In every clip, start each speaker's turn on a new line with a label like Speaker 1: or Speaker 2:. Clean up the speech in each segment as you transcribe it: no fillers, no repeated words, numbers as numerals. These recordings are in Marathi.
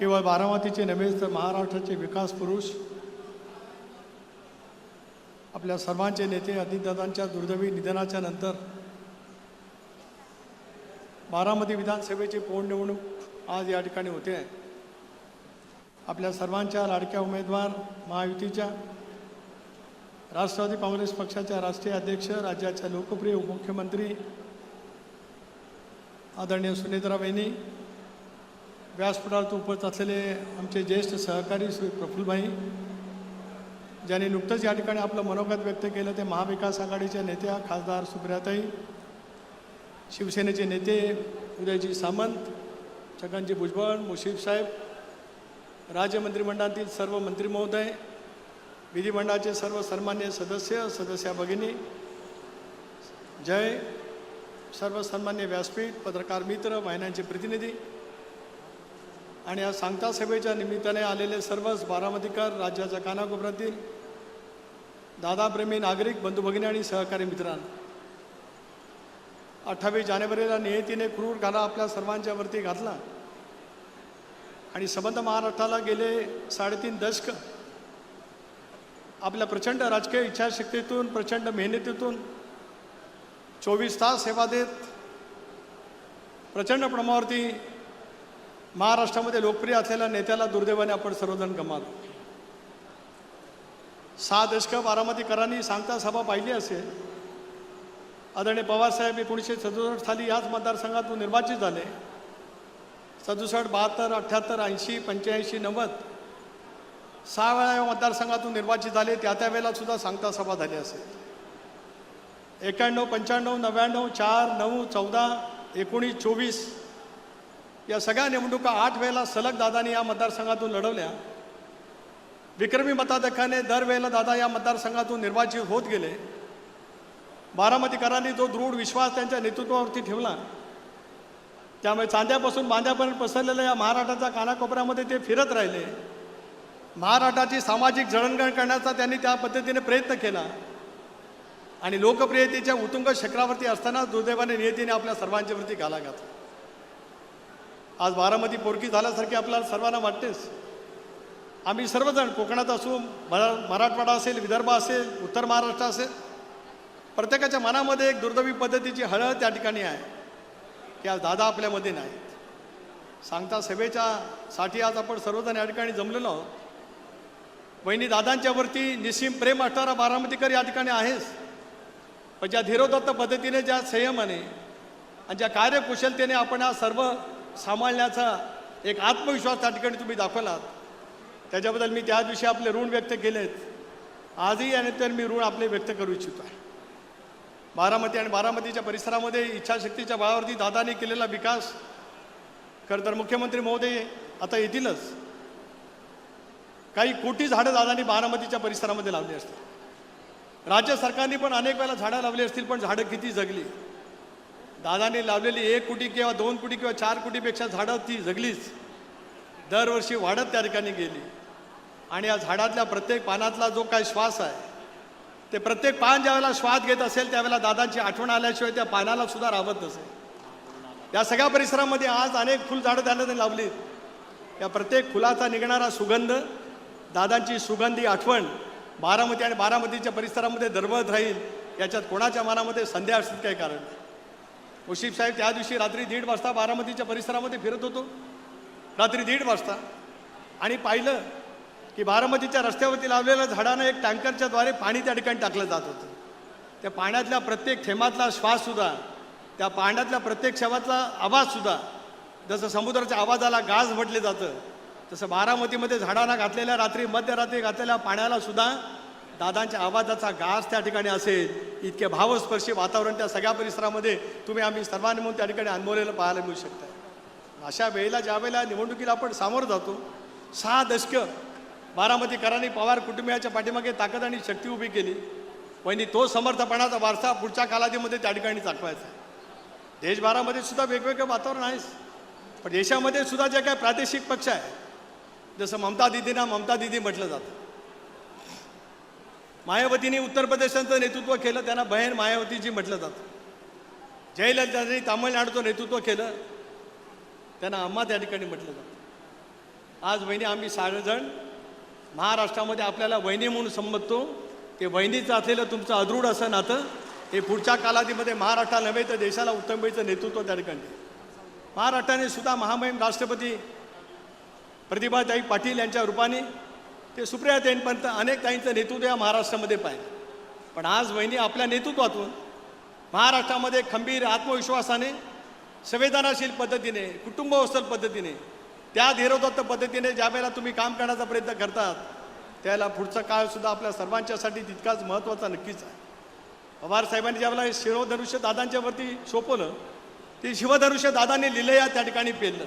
Speaker 1: केवळ बारामतीचे नव्हे तर महाराष्ट्राचे विकास पुरुष, आपल्या सर्वांचे नेते अजितदादांच्या दुर्दैवी निधनाच्या नंतर बारामती विधानसभेची पोटनिवडणूक आज या ठिकाणी होते आहे। आपल्या सर्वांच्या लाडक्या उमेदवार, महायुतीच्या राष्ट्रवादी काँग्रेस पक्षाच्या राष्ट्रीय अध्यक्ष, राज्याच्या लोकप्रिय उपमुख्यमंत्री आदरणीय सुनेत्राबाईंनी, व्यासपीठावर उपस्थित असलेले आमचे ज्येष्ठ सहकारी श्री प्रफुल्लभाई, ज्यांनी नुकतंच या ठिकाणी आपलं मनोगत व्यक्त केलं ते महाविकास आघाडीच्या नेत्या खासदार सुप्रियाताई, शिवसेनेचे नेते उदयजी सामंत, छगनजी भुजबळ, मुश्रीफ साहेब, राज्य मंत्रिमंडळातील सर्व मंत्री महोदय, विधिमंडळाचे सर्व सन्मान्य सदस्य भगिनी, जय, सर्व सन्मान्य व्यासपीठ, पत्रकार मित्र, वाहिन्यांचे प्रतिनिधी आणि या सांगता सभेच्या निमित्ताने आलेले सर्वच बारामतीकर, राज्याच्या कानाकोपऱ्यातील दादाप्रेमी नागरिक बंधू भगिनी आणि सहकारी मित्रांनो, 28 जानेवारीला नियतीने क्रूर घाला आपल्या सर्वांच्यावरती घातला आणि संबंध महाराष्ट्राला गेले 3.5 दशक आपल्या प्रचंड राजकीय इच्छाशक्तीतून, प्रचंड मेहनतीतून 24 तास सेवा देत प्रचंड प्रमाणावरती महाराष्ट्रामध्ये लोकप्रिय असलेल्या नेत्याला दुर्दैवाने आपण सर्वजण गमावलो। 6 दशक बारामतीकरांनी सांगता सभा पाहिली असेल। आदरणीय पवारसाहेब 1967 साली याच मतदारसंघातून निर्वाचित झाले। 67, 72, 78, 80, 85, 90 6 वेळा या मतदारसंघातून निर्वाचित झाले। त्या वेळेला सुद्धा सांगता सभा झाली असेल। 91, 95, 99, 4, 9, 14, 19, 24 या सगळ्या निवडणुका 8 वेळेला सलग दादांनी या मतदारसंघातून लढवल्या। विक्रमी मताधिक्याने दरवेळेला दादा या मतदारसंघातून निर्वाचित होत गेले। बारामतीकरांनी जो दृढ विश्वास त्यांच्या नेतृत्वावरती ठेवला, त्यामुळे चांद्यापासून बांध्यापर्यंत पसरलेल्या या महाराष्ट्राच्या कानाकोपऱ्यामध्ये ते फिरत राहिले। महाराष्ट्राची सामाजिक जळणघळण करण्याचा त्यांनी त्या पद्धतीने प्रयत्न केला आणि लोकप्रियतेच्या उत्तुंग शिखरावरती असताना दुर्दैवाने नियतीने आपल्या सर्वांच्यावरती घाला घातला। आज बारामती पोरकी झाल्यासारखी आपल्याला सर्वांना वाटतेच। आम्ही सर्वजण कोकणात असू, मराठवाडा असेल, विदर्भ असेल, उत्तर महाराष्ट्र असेल, प्रत्येकाच्या मनामध्ये एक दुर्दैवी पद्धतीची हळहळ त्या ठिकाणी आहे की आज दादा आपल्यामध्ये नाहीत। सांगता सभेच्यासाठी आज आपण सर्वजण या ठिकाणी जमलेलो आहोत। वहिनी दादांच्यावरती निस्सीम प्रेम असणारा बारामतीकर या ठिकाणी आहेच, पण ज्या धीरोदत्त पद्धतीने, ज्या संयमाने आणि ज्या कार्यकुशलतेने आपण हा सर्व सांभाळण्याचा एक आत्मविश्वास त्या ठिकाणी तुम्ही दाखवलात, त्याच्याबद्दल मी त्या दिवशी आपले ऋण व्यक्त केलेत। आजही यानंतर मी ऋण आपले व्यक्त करू इच्छितो आहे। बारामती आणि बारामतीच्या परिसरामध्ये इच्छाशक्तीच्या बळावरती दादांनी केलेला विकास, खरं तर मुख्यमंत्री महोदय आता येतीलच, काही कोटी झाडं दादांनी बारामतीच्या परिसरामध्ये लावली असतील। राज्य सरकारने पण अनेक वेळेला झाडं लावली असतील, पण झाडं किती जगली? दादांनी लावलेली 1 कोटी किंवा 2 कोटी किंवा 4 कोटीपेक्षा झाडं ती जगलीच, दरवर्षी वाढत त्या ठिकाणी गेली। आणि या झाडातल्या प्रत्येक पानातला जो काही श्वास आहे, ते प्रत्येक पान ज्यावेळेला श्वास घेत असेल त्यावेळेला दादांची आठवण आल्याशिवाय त्या पानाला सुद्धा राहत नसेल। या सगळ्या परिसरामध्ये आज अनेक फुलझाडं दादांनी लावली। या प्रत्येक फुलाचा निघणारा सुगंध, दादांची सुगंधी आठवण बारामती आणि बारामतीच्या परिसरामध्ये दरवळत राहील, याच्यात कोणाच्या मनामध्ये संदेह असण्याचं काही कारण नाही। मुश्रीफ साहेब त्या दिवशी रात्री 1:30 वाजता बारामतीच्या परिसरामध्ये फिरत होतो, रात्री 1:30 वाजता, आणि पाहिलं की बारामतीच्या रस्त्यावरती लावलेल्या झाडांना एक टँकरच्या द्वारे पाणी त्या ठिकाणी टाकलं जात होतं। त्या पाण्यातल्या प्रत्येक थेंबातला श्वाससुद्धा, त्या पाण्यातल्या प्रत्येक क्षणातला आवाजसुद्धा, जसं समुद्राच्या आवाजाला गाज म्हटले जातं, तसं बारामतीमध्ये झाडांना घातलेल्या रात्री मध्यरात्री घातलेल्या पाण्याला सुद्धा दादांच्या आवाजाचा गाज त्या ठिकाणी असेल, इतके भावस्पर्शी वातावरण त्या सगळ्या परिसरामध्ये तुम्ही आम्ही सर्वांनी म्हणून त्या ठिकाणी अनुभवलेलं पाहायला मिळू शकतं। अशा वेळेला ज्या वेळेला निवडणुकीला आपण सामोरं जातो, 6 दशक बारामतीकरांनी पवार कुटुंबियाच्या पाठीमागे ताकद आणि शक्ती उभी केली, वहिनी तो समर्थपणाचा वारसा पुढच्या कालावधीमध्ये त्या ठिकाणी दाखवायचा आहे। देशभरामध्ये सुद्धा वेगवेगळं वातावरण आहेच, पण देशामध्ये सुद्धा जे काही प्रादेशिक पक्ष आहे, जसं ममता दिदींना ममता दिदी म्हटलं जातं, मायावतींनी उत्तर प्रदेशाचं नेतृत्व केलं, त्यांना बहीण मायावतीजी म्हटलं जातं, जयललितांनी तामिळनाडूचं नेतृत्व केलं, त्यांना अम्मा त्या ठिकाणी म्हटलं जातं। आज वहिनी आम्ही सारेजण महाराष्ट्रामध्ये आपल्याला वहिनी म्हणून संबोधतो. ते वहिनीचं असलेलं तुमचं अदृढ असं नातं हे पुढच्या कालावधीमध्ये महाराष्ट्राला नव्हे तर देशाला उत्तमतेचं नेतृत्व त्या ठिकाणी. महाराष्ट्राने सुद्धा महामहिम राष्ट्रपती प्रतिभाताई पाटील यांच्या रूपाने ते सुप्रियाताईंपर्यंत अनेक ताईंचं नेतृत्व या महाराष्ट्रामध्ये पाहिजे. पण आज वहिनी आपल्या नेतृत्वातून महाराष्ट्रामध्ये खंबीर आत्मविश्वासाने संवेदनाशील पद्धतीने कुटुंबवस्थल पद्धतीने त्या धीरोदत्त पद्धतीने ज्या वेळेला तुम्ही काम करण्याचा प्रयत्न करतात त्याला पुढचा काळसुद्धा आपल्या सर्वांच्यासाठी तितकाच महत्त्वाचा नक्कीच आहे. पवार साहेबांनी ज्यावेळेला शिवधनुष्य दादांच्यावरती सोपवलं ते शिवधनुष्य दादांनी लिहिलं त्या ठिकाणी पेललं.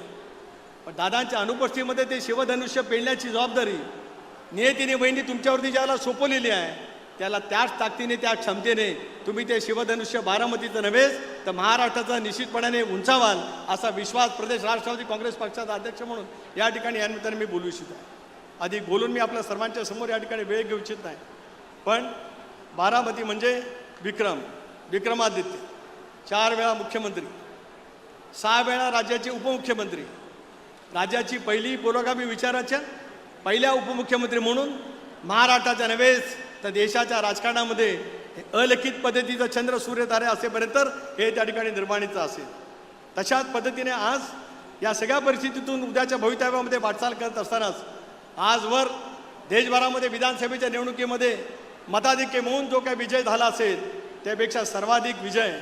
Speaker 1: पण दादांच्या अनुपस्थितीमध्ये ते शिवधनुष्य पेलण्याची जबाबदारी नियतीने वहिनी तुमच्यावरती ज्याला सोपवलेली आहे त्याला त्याच ताकदीने त्या क्षमतेने तुम्ही ते शिवधनुष्य बारामतीचं नव्हेच तर महाराष्ट्राचा निश्चितपणाने उंचावाल असा विश्वास प्रदेश राष्ट्रवादी काँग्रेस पक्षाचा अध्यक्ष म्हणून या ठिकाणी या निमित्ताने मी बोलू इच्छितो. अधिक बोलून मी आपल्या सर्वांच्या समोर या ठिकाणी वेळ घेऊ इच्छित नाही. पण बारामती म्हणजे विक्रमादित्य 4 वेळा मुख्यमंत्री, 6 वेळा राज्याचे उपमुख्यमंत्री, राज्याची पहिली पुरोगामी विचाराच्या पहिल्या उपमुख्यमंत्री म्हणून महाराष्ट्राच्या नव्हेच तर देशाच्या राजकारणामध्ये अलिखित पद्धतीचं चंद्र सूर्य तारे असेपर्यंत हे त्या ठिकाणी निर्माणीचं असेल. तशाच पद्धतीने आज या सगळ्या परिस्थितीतून उद्याच्या भवितव्यामध्ये वाटचाल करत असतानाच आजवर देशभरामध्ये विधानसभेच्या निवडणुकीमध्ये मताधिक्य म्हणून जो काही विजय झाला असेल त्यापेक्षा सर्वाधिक विजय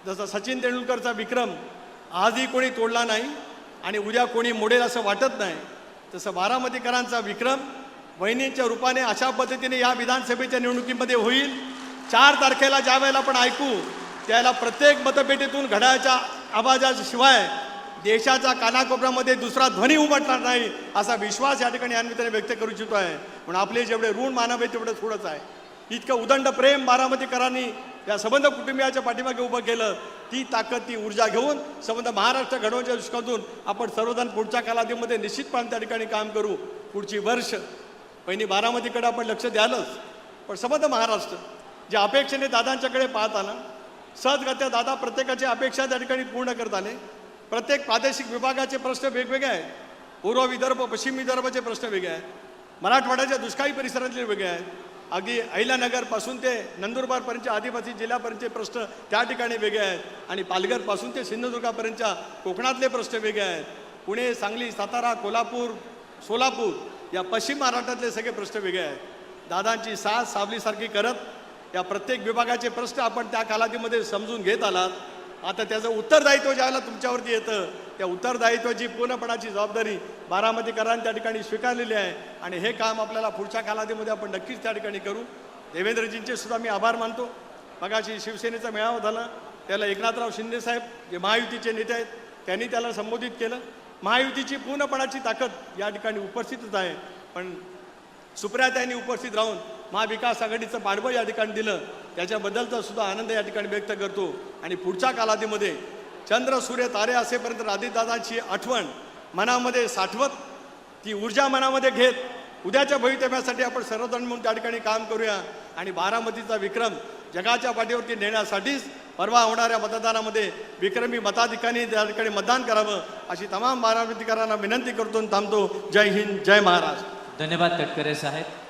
Speaker 1: जसं सचिन तेंडुलकरचा विक्रम आजही कोणी तोडला नाही आणि उद्या कोणी मोडेल असं वाटत नाही तसं बारामतीकरांचा विक्रम वहिनींच्या रूपाने अशा पद्धतीने या विधानसभेच्या निवडणुकीमध्ये होईल. 4 तारखेला ज्या वेळेला आपण ऐकू त्याला प्रत्येक मतपेटीतून घड्याळाच्या आवाजाशिवाय देशाच्या कानाकोपऱ्यामध्ये दुसरा ध्वनी उमटणार नाही असा विश्वास या ठिकाणी या निमित्ताने व्यक्त करू इच्छितो आहे. म्हणून आपले जेवढे ऋण मानावे तेवढं थोडंच आहे. इतकं उदंड प्रेम बारामतीकरांनी या संबंध कुटुंबियाच्या पाठीमागे उभं केलं. ती ताकद ती ऊर्जा घेऊन संबंध महाराष्ट्र घडवण्याच्या दृष्टिकोनातून आपण सर्वजण पुढच्या कालावधीमध्ये निश्चितपणे त्या ठिकाणी काम करू. पुढची वर्ष पहिली बारामतीकडे आपण लक्ष द्यालच पण संबंध महाराष्ट्र ज्या अपेक्षेने दादांच्याकडे पाहत आला सहजगत्या दादा प्रत्येकाची अपेक्षा त्या ठिकाणी पूर्ण करत आले. प्रत्येक प्रादेशिक विभागाचे प्रश्न वेगवेगळे आहेत. पूर्व विदर्भ पश्चिम विदर्भाचे प्रश्न वेगळे आहेत. मराठवाड्याच्या दुष्काळी परिसरातले वेगळे आहेत. अगदी अहिल्यानगरपासून ते नंदुरबारपर्यंतच्या आदिवासी जिल्ह्यापर्यंतचे प्रश्न त्या ठिकाणी वेगळे आहेत आणि पालघरपासून ते सिंधुदुर्गापर्यंतच्या कोकणातले प्रश्न वेगळे आहेत. पुणे सांगली सातारा कोल्हापूर सोलापूर या पश्चिम महाराष्ट्रातले सगळे प्रश्न वेगळे आहेत. दादांची साथ सावलीसारखी करत या प्रत्येक विभागाचे प्रश्न आपण त्या कालावधीमध्ये समजून घेत आलात. आता त्याचं उत्तरदायित्व ज्यावेळेला तुमच्यावरती येतं त्या उत्तरदायित्वाची पूर्णपणाची जबाबदारी बारामतीकरांनी त्या ठिकाणी स्वीकारलेली आहे आणि हे काम आपल्याला पुढच्या कालावधीमध्ये आपण नक्कीच त्या ठिकाणी करू. देवेंद्रजींचे सुद्धा मी आभार मानतो. मगाशी शिवसेनेचा मेळावा झाला त्याला एकनाथराव शिंदेसाहेब जे महायुतीचे नेते आहेत त्यांनी त्याला संबोधित केलं. महायुतीची पूर्णपणाची ताकद या ठिकाणी उपस्थितच आहे. पण सुप्रियाताईंनी उपस्थित राहून महाविकास आघाडीचं पाठबळ या ठिकाणी दिलं त्याच्याबद्दलचा सुद्धा आनंद या ठिकाणी व्यक्त करतो. आणि पुढच्या कालावधीमध्ये चंद्र सूर्य तारे असेपर्यंत राधिदादांची आठवण मनामध्ये साठवत ती ऊर्जा मनामध्ये घेत उद्याच्या भवितव्यासाठी आपण सर्वजण म्हणून त्या ठिकाणी काम करूया आणि बारामतीचा विक्रम जगाच्या पाठीवरती नेण्यासाठीच परवा होणाऱ्या मतदानामध्ये विक्रमी मताधिकाऱ्यांनी त्या ठिकाणी मतदान करावं अशी तमाम बारामतीकरांना विनंती करतो थांबतो. जय हिंद जय महाराष्ट्र.
Speaker 2: धन्यवाद तटकरे साहेब.